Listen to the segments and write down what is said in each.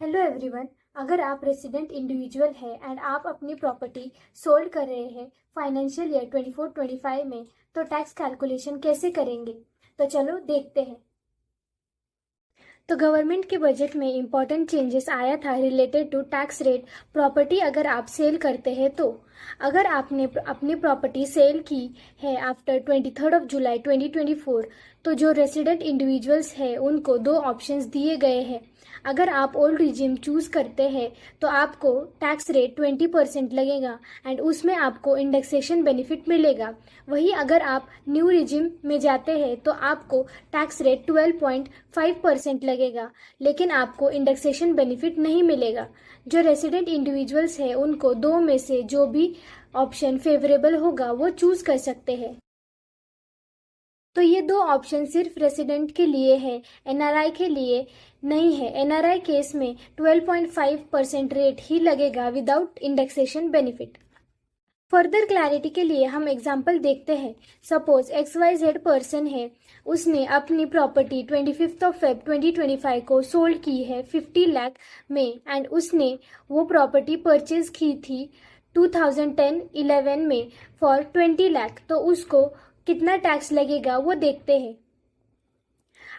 Hello everyone. अगर आप resident individual हैं एंड आप अपनी प्रॉपर्टी सोल्ड कर रहे हैं फाइनेंशियल ईयर 24-25 में, तो टैक्स कैलकुलेशन कैसे करेंगे? तो चलो देखते हैं। तो गवर्नमेंट के बजट में इम्पॉर्टेंट चेंजेस आया था related to tax rate. Property अगर आप सेल करते हैं तो अगर आपने अपनी प्रॉपर्टी सेल की है आफ्टर 23 जुलाई 2024, तो जो रेसिडेंट इंडिविजुअल्स हैं उनको दो ऑप्शंस दिए गए हैं। अगर आप ओल्ड रिजिम चूज करते हैं तो आपको टैक्स रेट 20% लगेगा एंड उसमें आपको इंडेक्सेशन बेनिफिट मिलेगा। वही अगर आप न्यू रिजिम में जाते हैं तो आपको टैक्स रेट 12.5% लगेगा, लेकिन आपको इंडेक्सेशन बेनिफिट नहीं मिलेगा। जो रेसिडेंट इंडिविजुअल्स हैं उनको दो में से जो भी ऑप्शन फेवरेबल होगा वो चूज कर सकते हैं। तो ये दो ऑप्शन सिर्फ रेसिडेंट के लिए है, एनआरआई के लिए नहीं है। एनआरआई केस में 12.5% रेट ही लगेगा without indexation benefit. Further clarity के लिए हम एग्जाम्पल देखते हैं। सपोज XYZ पर्सन है, उसने अपनी प्रॉपर्टी 25 फेब 2025 को सोल्ड की है 50 लाख में एंड उसने वो प्रॉपर्टी परचेज की थी 2010-11 में फॉर 20 लाख। तो उसको कितना टैक्स लगेगा वो देखते हैं।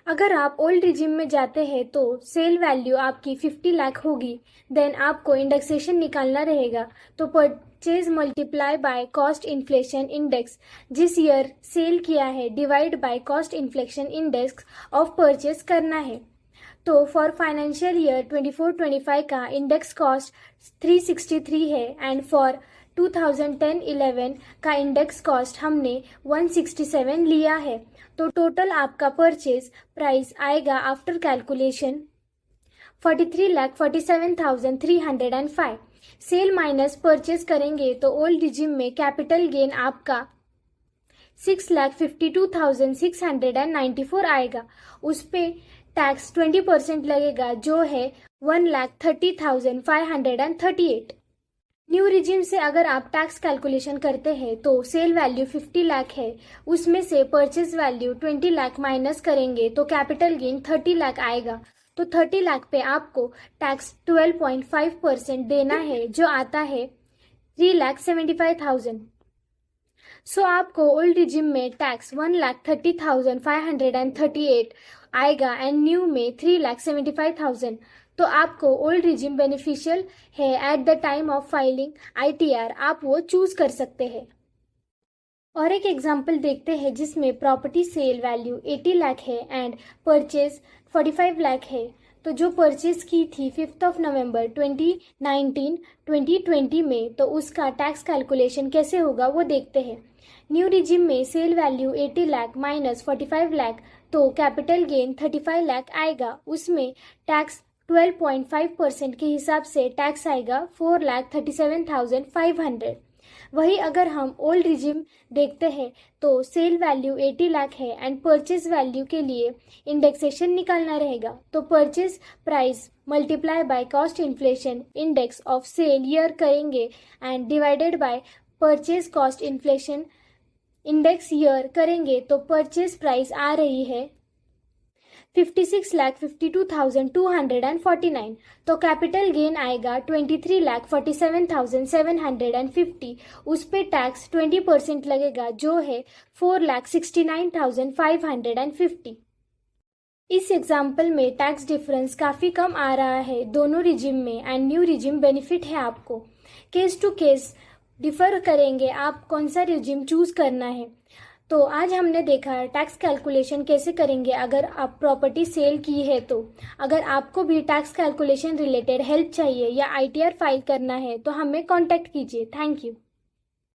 अगर आप ओल्ड रिजिम में जाते हैं तो सेल वैल्यू आपकी 50 लाख होगी, देन आपको इंडेक्सेशन निकालना रहेगा। तो purchase multiply by cost inflation index जिस ईयर सेल किया है divide by cost inflation index of purchase करना है। तो फॉर फाइनेंशियल ईयर 24-25 का इंडेक्स कॉस्ट 363 है एंड फॉर 2010-11 का इंडेक्स कॉस्ट हमने 167 लिया है। तो टोटल आपका परचेज प्राइस आएगा after calculation 43,47,305। Sale minus purchase करेंगे तो ओल्ड रिजिम में कैपिटल गेन आपका 6,52,694 आएगा। उस पे टैक्स 20% लगेगा जो है 1,30,538। न्यू रिजिम से अगर आप टैक्स कैलकुलेशन करते हैं तो सेल वैल्यू 50 लाख है, उसमें से परचेज वैल्यू 20 लाख माइनस करेंगे तो कैपिटल गेन 30 लाख आएगा। तो 30 लाख पे आपको टैक्स 12.5% देना है जो आता है 3,75,000। सो आपको ओल्ड रिजिम में टैक्स 1,30,538 आएगा एंड न्यू में 3,75,000। तो आपको ओल्ड रिजिम बेनिफिशियल है at the time of filing ITR, आप वो चूज कर सकते हैं। और एक एग्जांपल देखते हैं जिसमें प्रॉपर्टी सेल वैल्यू 80 लाख है एंड परचेज 45 लाख है। तो जो परचेज की थी 5 नवंबर 2019-2020 में, तो उसका टैक्स कैलकुलेशन कैसे होगा वो देखते हैं। न्यू रिजिम में सेल वैल्यू 80 लाख माइनस 45 लाख, तो कैपिटल गेन 35 लाख आएगा। उसमें टैक्स 12.5% के हिसाब से टैक्स आएगा 4,37,500। वही अगर हम ओल्ड रिजिम देखते हैं तो सेल वैल्यू 80 लाख है एंड परचेज वैल्यू के लिए इंडेक्सेशन निकालना रहेगा। तो purchase price multiply by cost inflation index of sale year करेंगे and divided by purchase cost inflation index year करेंगे तो परचेज प्राइस आ रही है 56,52,249। तो कैपिटल गेन आएगा 23,47,750। उस पे टैक्स 20% लगेगा जो है 4,69,550। इस एग्जाम्पल में टैक्स डिफरेंस काफ़ी कम आ रहा है दोनों रिजिम में एंड न्यू रिजिम बेनिफिट है आपको। केस टू केस डिफर करेंगे आप कौन सा रिजिम चूज करना है। तो आज हमने देखा टैक्स कैलकुलेशन कैसे करेंगे अगर आप प्रॉपर्टी सेल की है। तो अगर आपको भी टैक्स कैलकुलेशन रिलेटेड हेल्प चाहिए या ITR फाइल करना है तो हमें कांटेक्ट कीजिए। Thank you.